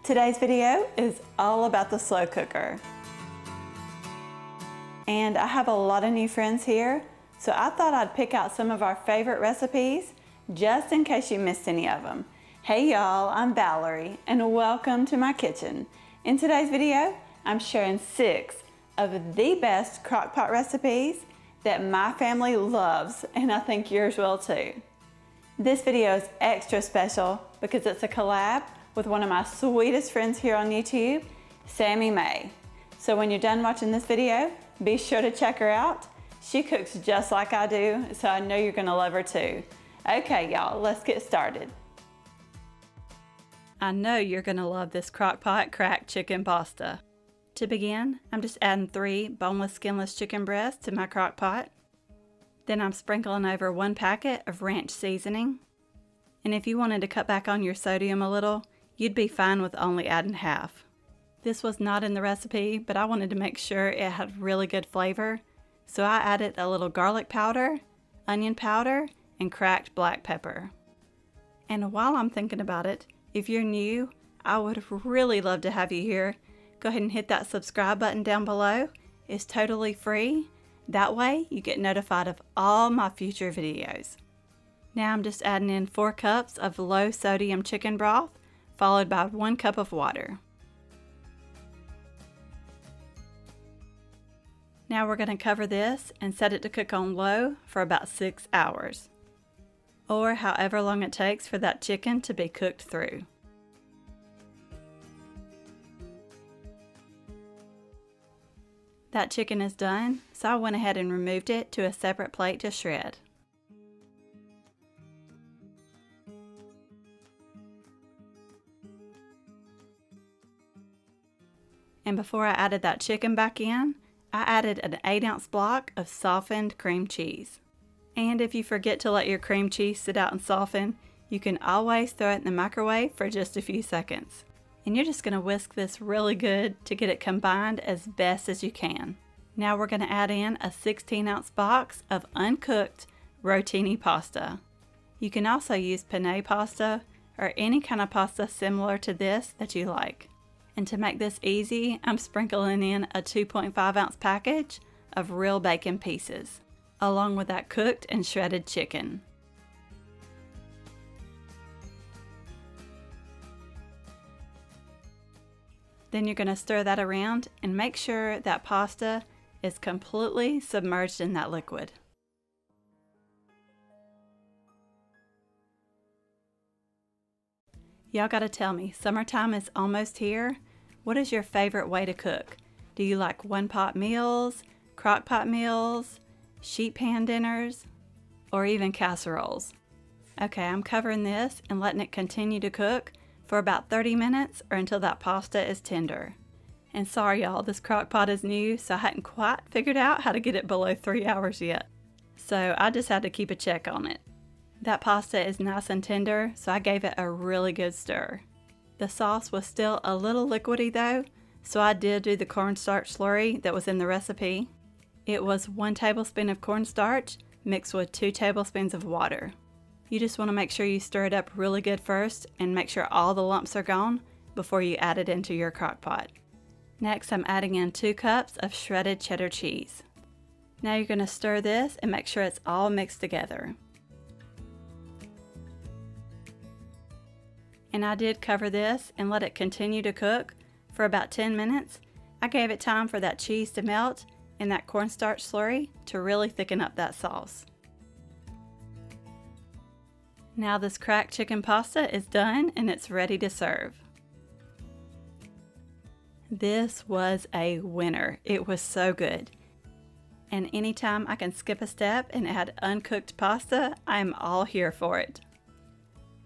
Today's video is all about the slow cooker. And I have a lot of new friends here, so I thought I'd pick out some of our favorite recipes just in case you missed any of them. Hey y'all, I'm Valerie and welcome to my kitchen. In today's video, I'm sharing 6 of the best crock pot recipes that my family loves, and I think yours will too. This video is extra special because it's a collab with one of my sweetest friends here on YouTube, Sammi May. So when you're done watching this video, be sure to check her out. She cooks just like I do, so I know you're gonna love her too. Okay y'all, let's get started. I know you're gonna love this crock pot cracked chicken pasta. To begin, I'm just adding 3 boneless skinless chicken breasts to my crock pot. Then I'm sprinkling over 1 packet of ranch seasoning. And if you wanted to cut back on your sodium a little, you'd be fine with only adding half. This was not in the recipe, but I wanted to make sure it had really good flavor, so I added a little garlic powder, onion powder, and cracked black pepper. And while I'm thinking about it, if you're new, I would really love to have you here. Go ahead and hit that subscribe button down below. It's totally free. That way you get notified of all my future videos. Now I'm just adding in 4 cups of low sodium chicken broth, followed by 1 cup of water. Now we're going to cover this and set it to cook on low for about 6 hours, or however long it takes for that chicken to be cooked through. That chicken is done, so I went ahead and removed it to a separate plate to shred. And before I added that chicken back in, I added an 8-ounce block of softened cream cheese. And if you forget to let your cream cheese sit out and soften, you can always throw it in the microwave for just a few seconds. And you're just going to whisk this really good to get it combined as best as you can. Now we're going to add in a 16-ounce box of uncooked rotini pasta. You can also use penne pasta or any kind of pasta similar to this that you like. And to make this easy, I'm sprinkling in a 2.5-ounce package of real bacon pieces, along with that cooked and shredded chicken. Then you're going to stir that around and make sure that pasta is completely submerged in that liquid. Y'all gotta tell me, summertime is almost here. What is your favorite way to cook? Do you like one-pot meals, crock pot meals, sheet pan dinners, or even casseroles? Okay, I'm covering this and letting it continue to cook for about 30 minutes or until that pasta is tender. And sorry y'all, this crock pot is new, so I hadn't quite figured out how to get it below 3 hours yet. So I just had to keep a check on it. That pasta is nice and tender, so I gave it a really good stir. The sauce was still a little liquidy though, so I did do the cornstarch slurry that was in the recipe. It was 1 tablespoon of cornstarch mixed with 2 tablespoons of water. You just want to make sure you stir it up really good first and make sure all the lumps are gone before you add it into your crock pot. Next, I'm adding in 2 cups of shredded cheddar cheese. Now you're going to stir this and make sure it's all mixed together. And I did cover this and let it continue to cook for about 10 minutes. I gave it time for that cheese to melt and that cornstarch slurry to really thicken up that sauce. Now this cracked chicken pasta is done and it's ready to serve. This was a winner. It was so good. And anytime I can skip a step and add uncooked pasta, I'm all here for it.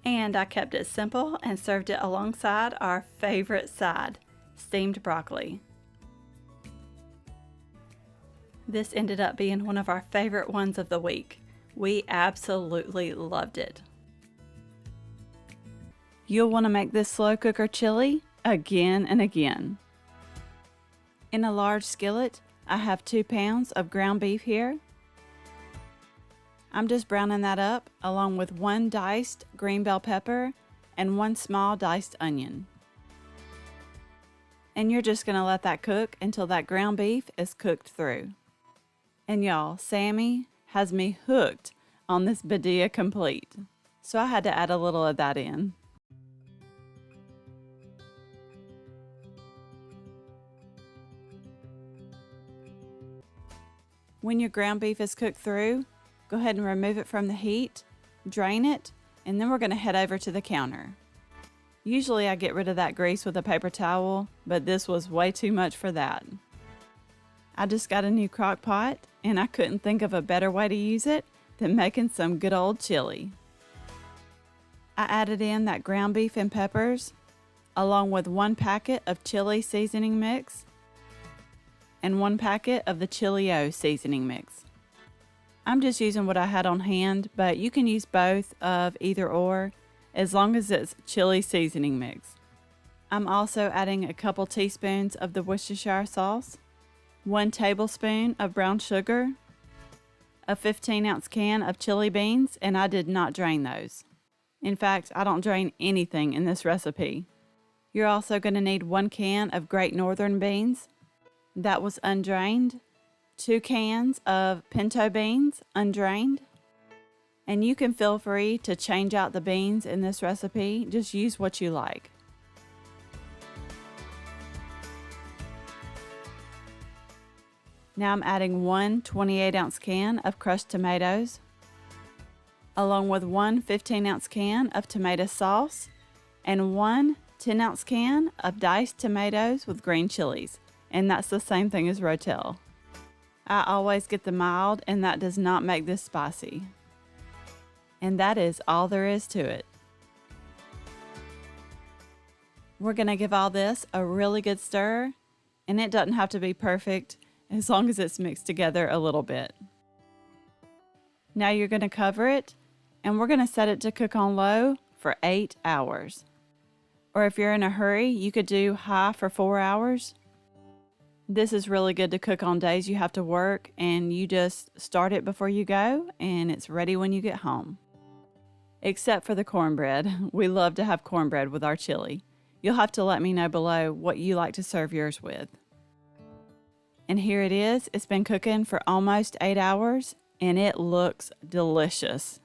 And I kept it simple and served it alongside our favorite side, steamed broccoli. This ended up being one of our favorite ones of the week. We absolutely loved it. You'll want to make this slow cooker chili again and again. In a large skillet, I have 2 pounds of ground beef here. I'm just browning that up along with 1 diced green bell pepper and 1 small diced onion. And you're just going to let that cook until that ground beef is cooked through. And y'all, Sammi has me hooked on this Badia Complete. So I had to add a little of that in. When your ground beef is cooked through, go ahead and remove it from the heat, drain it, and then we're going to head over to the counter. Usually I get rid of that grease with a paper towel, but this was way too much for that. I just got a new crock pot, and I couldn't think of a better way to use it than making some good old chili. I added in that ground beef and peppers, along with 1 packet of chili seasoning mix, and 1 packet of the Chili-O seasoning mix. I'm just using what I had on hand, but you can use both of either or, as long as it's chili seasoning mix. I'm also adding a couple teaspoons of the Worcestershire sauce, 1 tablespoon of brown sugar, a 15-ounce can of chili beans, and I did not drain those. In fact, I don't drain anything in this recipe. You're also going to need 1 can of Great Northern beans that was undrained, 2 cans of pinto beans undrained, and you can feel free to change out the beans in this recipe. Just use what you like. Now I'm adding 1 28-ounce can of crushed tomatoes, along with 1 15-ounce can of tomato sauce, and 1 10-ounce can of diced tomatoes with green chilies, and that's the same thing as Rotel. I always get the mild, and that does not make this spicy. And that is all there is to it. We're going to give all this a really good stir, and it doesn't have to be perfect as long as it's mixed together a little bit. Now you're going to cover it, and we're going to set it to cook on low for 8 hours. Or if you're in a hurry, you could do high for 4 hours. This is really good to cook on days you have to work, and you just start it before you go, and it's ready when you get home. Except for the cornbread. We love to have cornbread with our chili. You'll have to let me know below what you like to serve yours with. And here it is. It's been cooking for almost 8 hours, and it looks delicious.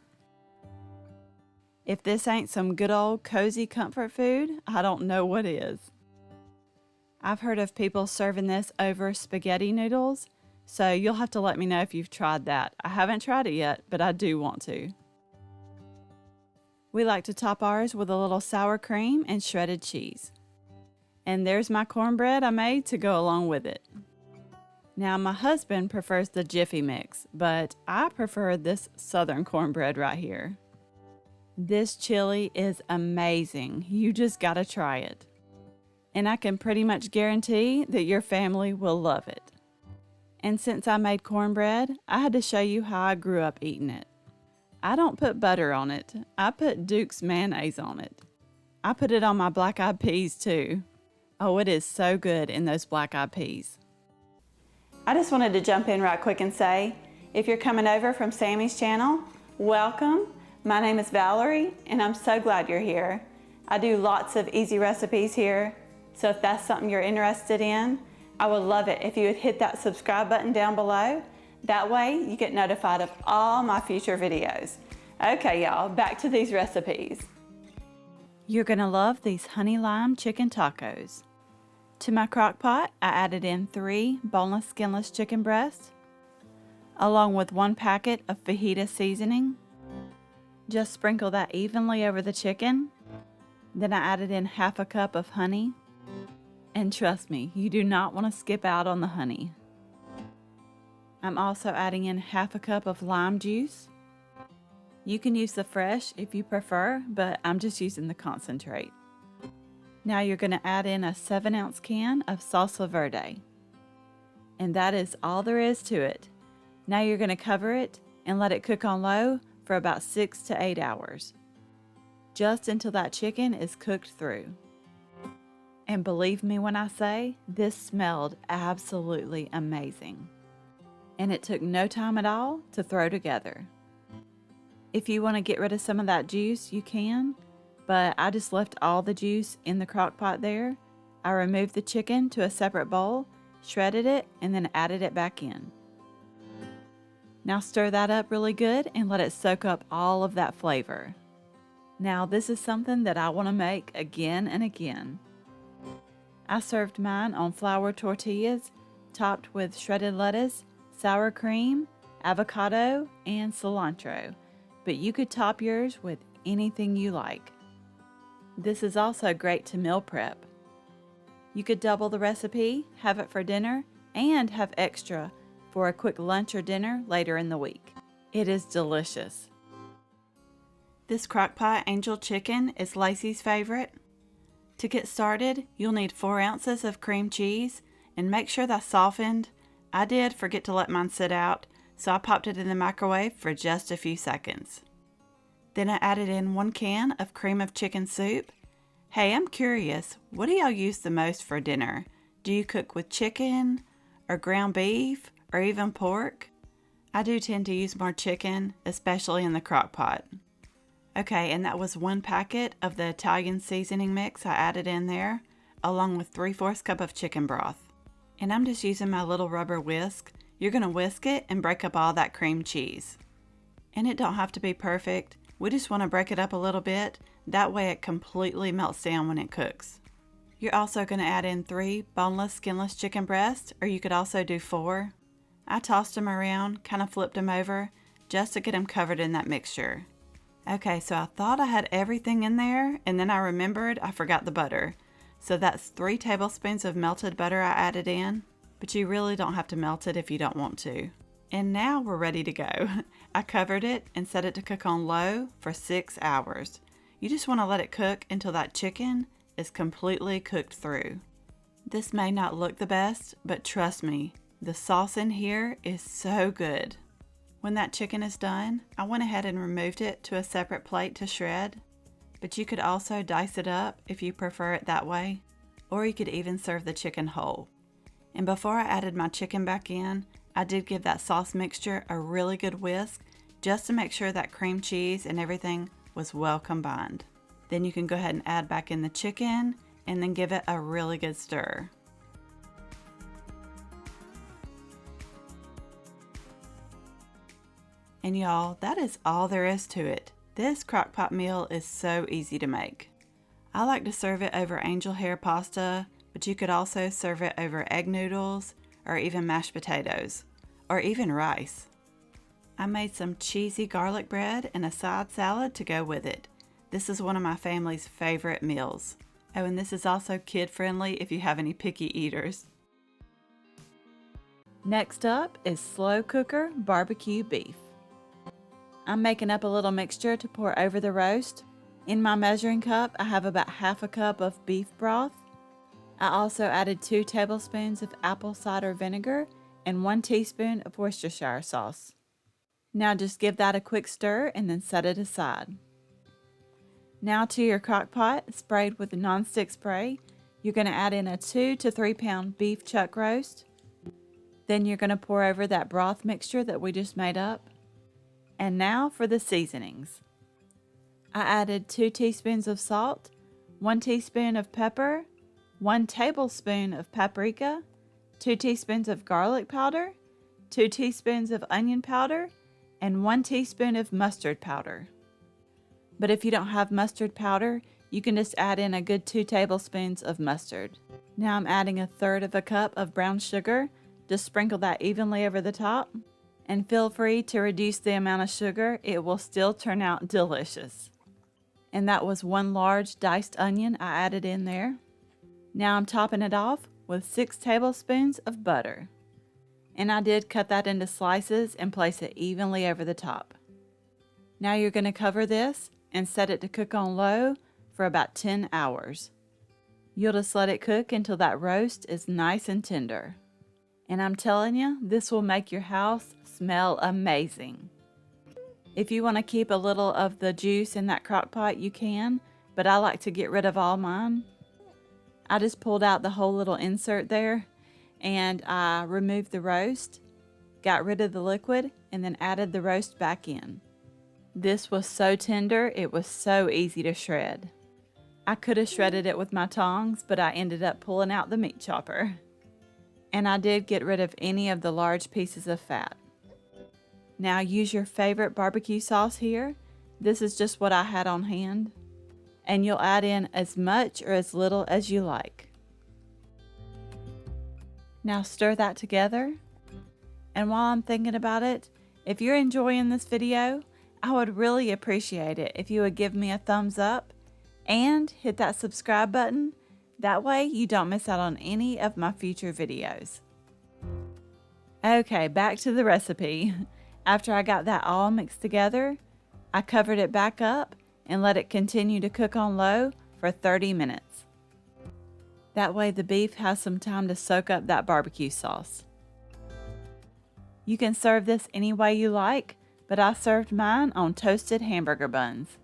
If this ain't some good old cozy comfort food, I don't know what is. I've heard of people serving this over spaghetti noodles, so you'll have to let me know if you've tried that. I haven't tried it yet, but I do want to. We like to top ours with a little sour cream and shredded cheese. And there's my cornbread I made to go along with it. Now my husband prefers the Jiffy mix, but I prefer this southern cornbread right here. This chili is amazing. You just gotta try it. And I can pretty much guarantee that your family will love it. And since I made cornbread, I had to show you how I grew up eating it. I don't put butter on it. I put Duke's mayonnaise on it. I put it on my black-eyed peas too. Oh, it is so good in those black-eyed peas. I just wanted to jump in right quick and say, if you're coming over from Sammi's channel, welcome. My name is Valerie, and I'm so glad you're here. I do lots of easy recipes here, so if that's something you're interested in, I would love it if you would hit that subscribe button down below. That way you get notified of all my future videos. Okay, y'all, back to these recipes. You're gonna love these honey lime chicken tacos. To my crock pot, I added in 3 boneless skinless chicken breasts, along with 1 packet of fajita seasoning. Just sprinkle that evenly over the chicken. Then I added in half a cup of honey. And trust me, you do not want to skip out on the honey. I'm also adding in half a cup of lime juice. You can use the fresh if you prefer, but I'm just using the concentrate. Now you're going to add in a 7-ounce can of salsa verde. And that is all there is to it. Now you're going to cover it and let it cook on low for about 6 to 8 hours. Just until that chicken is cooked through. And believe me when I say, this smelled absolutely amazing. And it took no time at all to throw together. If you want to get rid of some of that juice, you can, but I just left all the juice in the crock pot there, I removed the chicken to a separate bowl, shredded it, and then added it back in. Now stir that up really good and let it soak up all of that flavor. Now this is something that I want to make again and again. I served mine on flour tortillas, topped with shredded lettuce, sour cream, avocado, and cilantro, but you could top yours with anything you like. This is also great to meal prep. You could double the recipe, have it for dinner, and have extra for a quick lunch or dinner later in the week. It is delicious. This Crock-Pot Angel Chicken is Lacey's favorite. To get started, you'll need 4 ounces of cream cheese, and make sure that's softened. I did forget to let mine sit out, so I popped it in the microwave for just a few seconds. Then I added in 1 can of cream of chicken soup. Hey, I'm curious, what do y'all use the most for dinner? Do you cook with chicken, or ground beef, or even pork? I do tend to use more chicken, especially in the crock pot. Okay, and that was 1 packet of the Italian seasoning mix I added in there, along with 3/4 cup of chicken broth. And I'm just using my little rubber whisk. You're going to whisk it and break up all that cream cheese. And it don't have to be perfect. We just want to break it up a little bit. That way it completely melts down when it cooks. You're also going to add in 3 boneless, skinless chicken breasts, or you could also do 4. I tossed them around, kind of flipped them over, just to get them covered in that mixture. Okay, so I thought I had everything in there, and then I remembered I forgot the butter. So that's 3 tablespoons of melted butter I added in, but you really don't have to melt it if you don't want to. And now we're ready to go. I covered it and set it to cook on low for 6 hours. You just want to let it cook until that chicken is completely cooked through. This may not look the best, but trust me, the sauce in here is so good. When that chicken is done, I went ahead and removed it to a separate plate to shred, but you could also dice it up if you prefer it that way, or you could even serve the chicken whole. And before I added my chicken back in, I did give that sauce mixture a really good whisk just to make sure that cream cheese and everything was well combined. Then you can go ahead and add back in the chicken and then give it a really good stir. And y'all, that is all there is to it. This crock pot meal is so easy to make. I like to serve it over angel hair pasta, but you could also serve it over egg noodles or even mashed potatoes, or even rice. I made some cheesy garlic bread and a side salad to go with it. This is one of my family's favorite meals. Oh, and this is also kid friendly if you have any picky eaters. Next up is slow cooker barbecue beef. I'm making up a little mixture to pour over the roast. In my measuring cup, I have about 1/2 cup of beef broth. I also added 2 tablespoons of apple cider vinegar and 1 teaspoon of Worcestershire sauce. Now just give that a quick stir and then set it aside. Now to your crock pot sprayed with a non-stick spray, you're going to add in a 2 to 3 pound beef chuck roast. Then you're going to pour over that broth mixture that we just made up. And now for the seasonings. I added 2 teaspoons of salt, 1 teaspoon of pepper, 1 tablespoon of paprika, 2 teaspoons of garlic powder, 2 teaspoons of onion powder, and 1 teaspoon of mustard powder. But if you don't have mustard powder, you can just add in a good 2 tablespoons of mustard. Now I'm adding 1/3 cup of brown sugar. Just sprinkle that evenly over the top. And feel free to reduce the amount of sugar, it will still turn out delicious. And that was 1 large diced onion I added in there. Now I'm topping it off with 6 tablespoons of butter. And I did cut that into slices and place it evenly over the top. Now you're going to cover this and set it to cook on low for about 10 hours. You'll just let it cook until that roast is nice and tender. And I'm telling you, this will make your house smell amazing. If you want to keep a little of the juice in that crock pot, you can, but I like to get rid of all mine. I just pulled out the whole little insert there, and I removed the roast, got rid of the liquid, and then added the roast back in. This was so tender, it was so easy to shred. I could have shredded it with my tongs, but I ended up pulling out the meat chopper. And I did get rid of any of the large pieces of fat. Now use your favorite barbecue sauce here. This is just what I had on hand. And you'll add in as much or as little as you like. Now stir that together. And while I'm thinking about it, if you're enjoying this video, I would really appreciate it if you would give me a thumbs up and hit that subscribe button. That way you don't miss out on any of my future videos. Okay, back to the recipe. After I got that all mixed together, I covered it back up and let it continue to cook on low for 30 minutes. That way the beef has some time to soak up that barbecue sauce. You can serve this any way you like, but I served mine on toasted hamburger buns.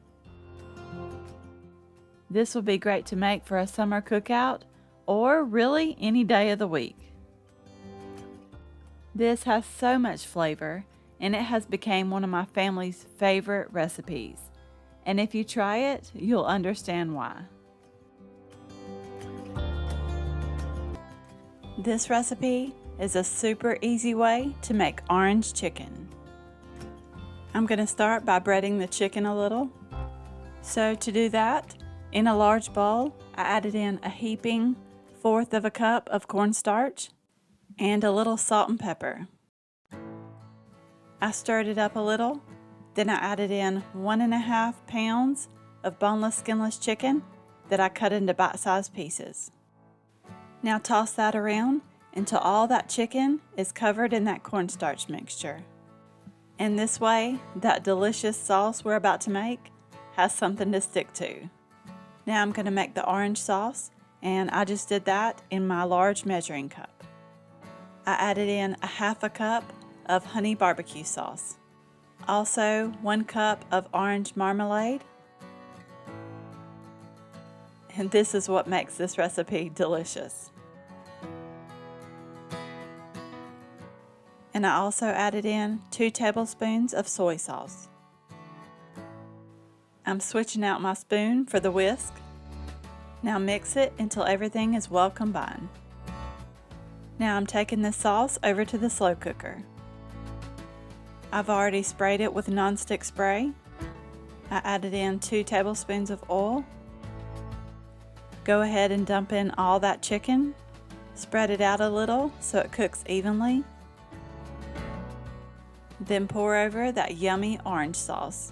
This would be great to make for a summer cookout or really any day of the week. This has so much flavor and it has become one of my family's favorite recipes. And if you try it, you'll understand why. This recipe is a super easy way to make orange chicken. I'm going to start by breading the chicken a little. So to do that, in a large bowl, I added in a heaping 1/4 of a cup of cornstarch and a little salt and pepper. I stirred it up a little, then I added in 1½ pounds of boneless, skinless chicken that I cut into bite-sized pieces. Now toss that around until all that chicken is covered in that cornstarch mixture. And this way, that delicious sauce we're about to make has something to stick to. Now I'm going to make the orange sauce, and I just did that in my large measuring cup. I added in 1/2 cup of honey barbecue sauce. Also 1 cup of orange marmalade. And this is what makes this recipe delicious. And I also added in 2 tablespoons of soy sauce. I'm switching out my spoon for the whisk. Now mix it until everything is well combined. Now I'm taking this sauce over to the slow cooker. I've already sprayed it with nonstick spray. I added in 2 tablespoons of oil. Go ahead and dump in all that chicken. Spread it out a little so it cooks evenly. Then pour over that yummy orange sauce.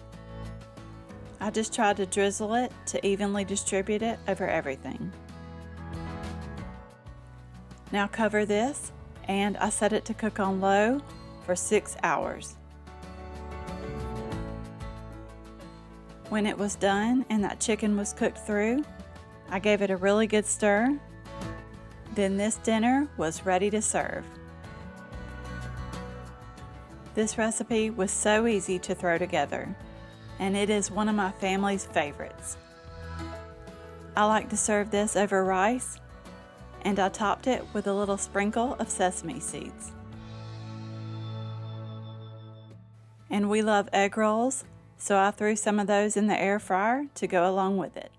I just tried to drizzle it to evenly distribute it over everything. Now cover this, and I set it to cook on low for 6 hours. When it was done and that chicken was cooked through, I gave it a really good stir. Then this dinner was ready to serve. This recipe was so easy to throw together, and it is one of my family's favorites. I like to serve this over rice, and I topped it with a little sprinkle of sesame seeds. And we love egg rolls, so I threw some of those in the air fryer to go along with it.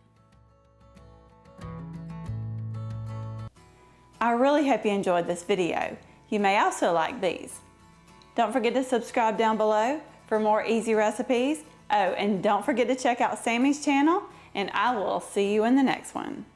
I really hope you enjoyed this video. You may also like these. Don't forget to subscribe down below for more easy recipes. Oh, and don't forget to check out Sammi's channel, and I will see you in the next one.